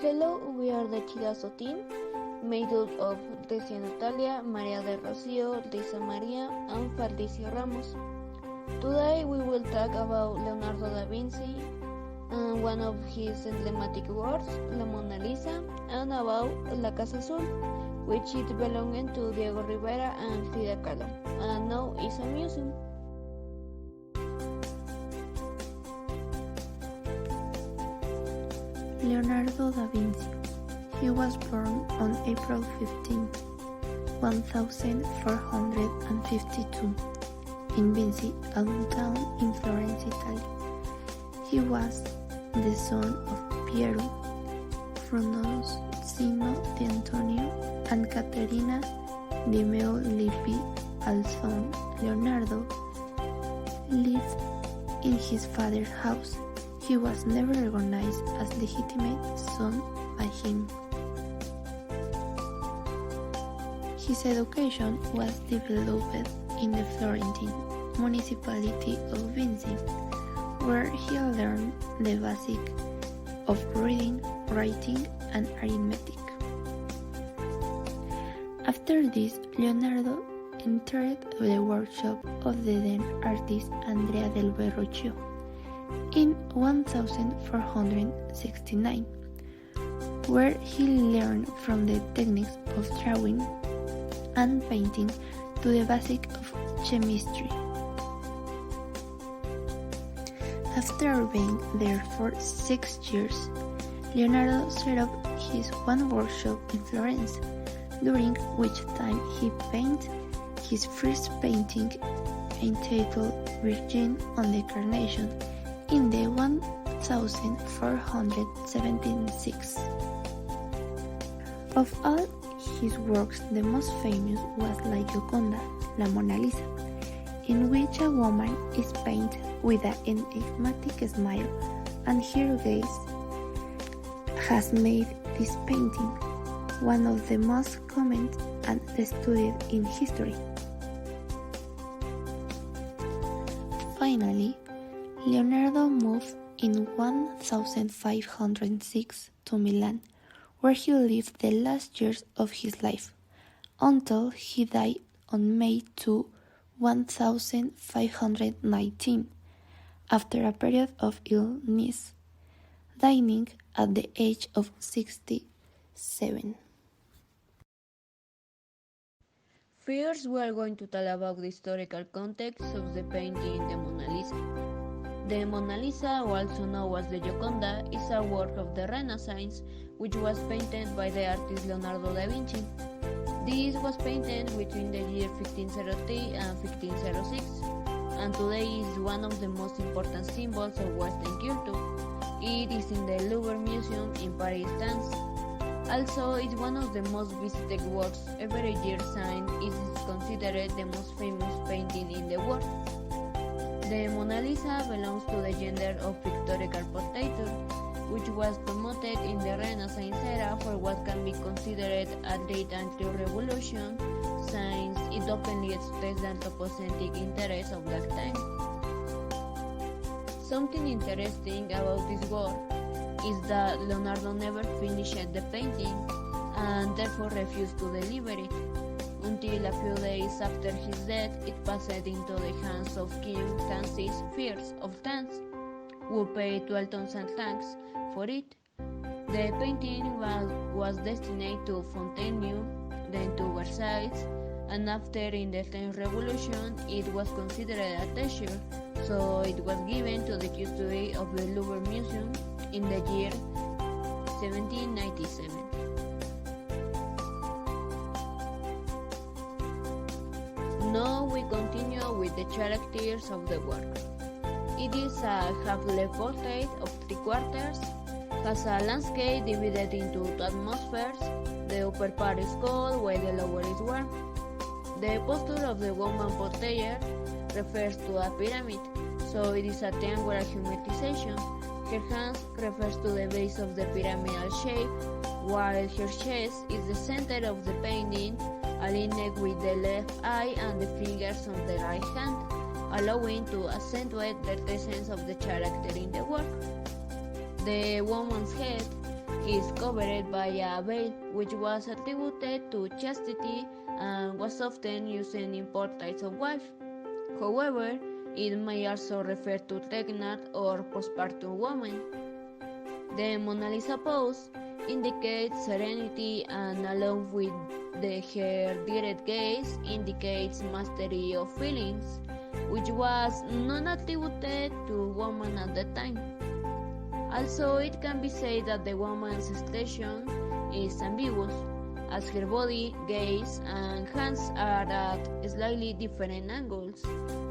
Hello, we are the Chidazo team, made up of Decia Natalia, Maria de Rocio, Lisa Maria, and Faldicio Ramos. Today we will talk about Leonardo da Vinci and one of his emblematic works, La Mona Lisa, and about La Casa Azul, which it belonged to Diego Rivera and Frida Kahlo, and now is a museum. Leonardo da Vinci. He was born on April 15, 1452, in Vinci, a town in Florence, Italy. He was the son of Piero, Francesco di Antonio, and Caterina di Meo Lippi. Also, Leonardo lived in his father's house. He was never recognized as legitimate son by him. His education was developed in the Florentine municipality of Vinci, where he learned the basics of reading, writing, and arithmetic. After this, Leonardo entered the workshop of the then artist Andrea del Verrocchio in 1469, where he learned from the techniques of drawing and painting to the basics of chemistry. After being there for 6 years, Leonardo set up his own workshop in Florence, during which time he painted his first painting entitled Virgin on the Carnation in the 1476. Of all his works, the most famous was La Gioconda, La Mona Lisa, in which a woman is painted with an enigmatic smile, and her gaze has made this painting one of the most commented and studied in history. Finally, Leonardo moved in 1506 to Milan, where he lived the last years of his life, until he died on May 2, 1519, after a period of illness, dying at the age of 67. First, we are going to talk about the historical context of the painting The Mona Lisa. The Mona Lisa, also known as the Gioconda, is a work of the Renaissance which was painted by the artist Leonardo da Vinci. This was painted between the year 1503 and 1506, and today is one of the most important symbols of Western culture. It is in the Louvre Museum in Paris, France. Also, it's one of the most visited works every year, and it is considered the most famous painting in the world. The Mona Lisa belongs to the genre of pictorial portraiture, which was promoted in the Renaissance era for what can be considered a great anti-revolution, since it openly expressed the anthropocentric interests of that time. Something interesting about this work is that Leonardo never finished the painting and therefore refused to deliver it. Until a few days after his death, it passed into the hands of King Francis I of France, who paid 12,000 francs for it. The painting was destined to Fontainebleau, then to Versailles, and after in the French Revolution it was considered a treasure, so it was given to the custody of the Louvre Museum in the year 1797. Now we continue with the characters of the work. It is a half-left portrait of 3 quarters, has a landscape divided into 2 atmospheres. The upper part is cold while the lower is warm. The posture of the woman portrayed refers to a pyramid, so it is a triangular geometrization. Her hands refers to the base of the pyramidal shape, while her chest is the center of the painting, aligned with the left eye and the fingers on the right hand, allowing to accentuate the presence of the character in the work. The woman's head He is covered by a veil, which was attributed to chastity and was often used in portraits of wives. However, it may also refer to pregnant or postpartum women. The Mona Lisa pose indicates serenity, and along with her direct gaze indicates mastery of feelings, which was not attributed to women at the time. Also, it can be said that the woman's expression is ambiguous, as her body, gaze, and hands are at slightly different angles,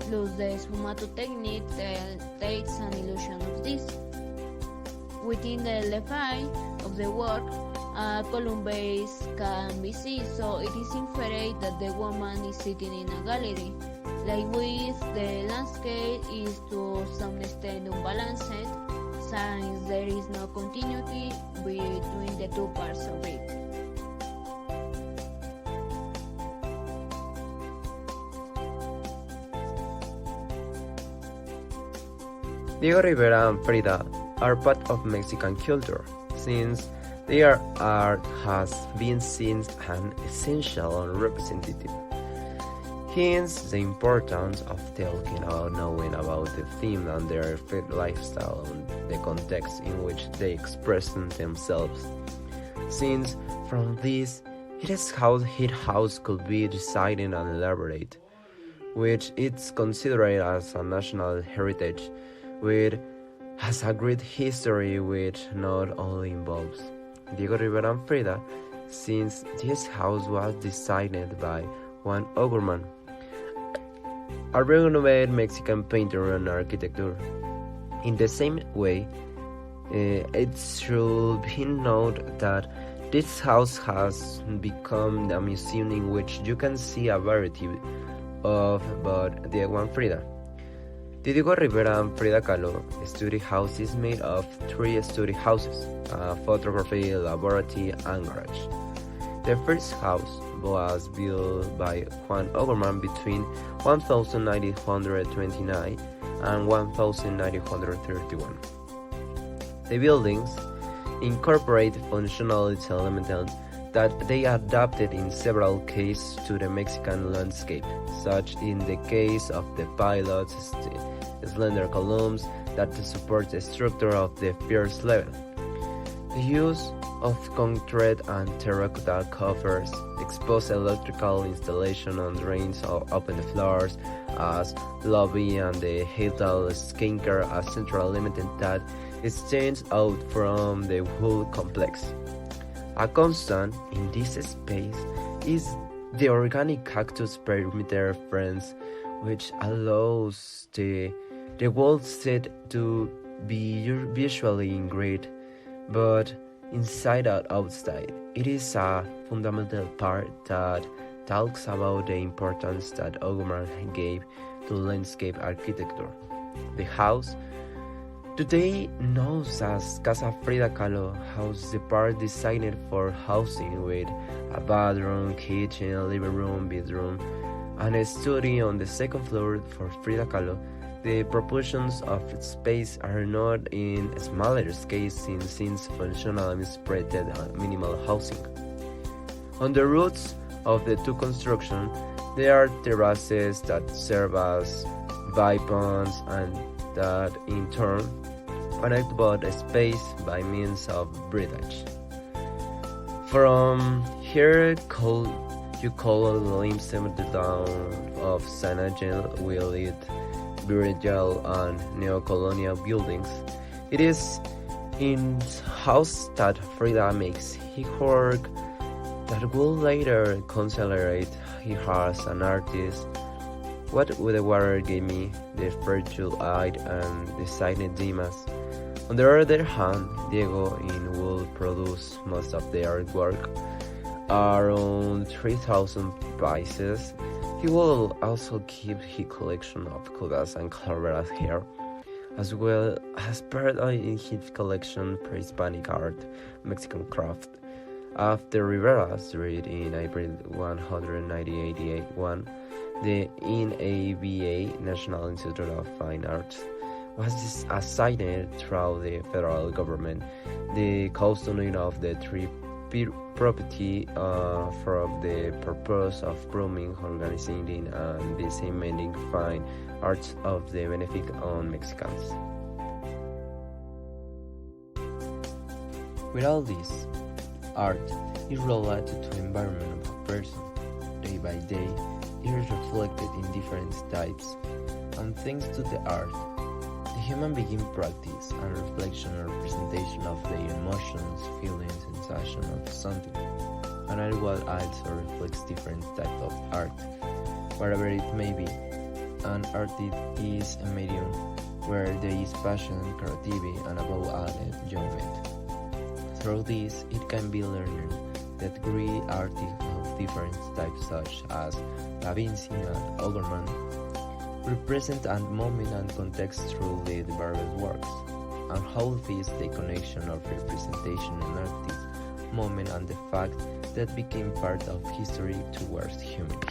plus the sfumato technique takes an illusion of this. Within the left eye of the work, a column base can be seen, so it is inferred that the woman is sitting in a gallery. Like with the landscape is to some extent unbalanced, since there is no continuity between the two parts of it. Diego Rivera and Frida are part of Mexican culture, since their art has been seen as an essential and representative. Hence, the importance of talking about knowing about the theme and their lifestyle and the context in which they express themselves. Since from this, it is how his house could be designed and elaborated, which is considered as a national heritage, which has a great history which not only involves Diego Rivera and Frida, since this house was designed by Juan O'Gorman, a renowned Mexican painter and architect. In the same way, it should be noted that this house has become a museum in which you can see a variety of both Diego and Frida. The Diego Rivera and Frida Kahlo study house is made of 3 study houses, a photography, laboratory, and garage. The first house was built by Juan O'Gorman between 1929 and 1931. The buildings incorporate functionality elements that they adapted in several cases to the Mexican landscape, such in the case of the pilots, slender columns that support the structure of the first level. The use of concrete and terracotta covers, exposed electrical installation and drains open the floors as lobby, and the Heital skinker as central element that stands out from the whole complex. A constant in this space is the organic cactus perimeter fence, which allows the wall set to be visually engraved, but inside and outside. It is a fundamental part that talks about the importance that O'Gorman gave to landscape architecture. The house, today known as Casa Frida Kahlo, house the part designed for housing with a bathroom, kitchen, living room, bedroom, and a study on the second floor for Frida Kahlo. The proportions of space are not in smaller scale since functional and spread minimal housing. On the roots of the two constructions, there are terraces that serve as ponds and that in turn connect both space by means of bridge. From here, you call the glimpse of the town of San Angel with its burial and neo-colonial buildings. It is in house that Frida makes his work that will later consolidate her as an artist. What Would the Water gave me the virtual eye and designed Dimas. On the other hand, Diego in will produce most of the artwork, around 3,000 pieces. He will also keep his collection of Cudas and Calaveras hair, as well as part in his collection pre-Hispanic art, Mexican craft. After Rivera's read in April 1981, the NABA, National Institute of Fine Arts, was assigned through the federal government. The custody of the tree property for the purpose of promoting, organizing, and disseminating fine arts of the benefit on Mexicans. With all this, art is related to the environment of a person. Day by day, it is reflected in different types, and thanks to the art, the human being practice and reflection or representation of their emotions, feelings, sensation of something. And art also reflects different types of art, whatever it may be. An artist is a medium where there is passion, creativity, and above all, enjoyment. Through this, it can be learned that great artists of different types such as Da Vinci and Overman represent a moment and context through the various works, and how this the connection of representation and artist, moment and the fact that became part of history towards humanity.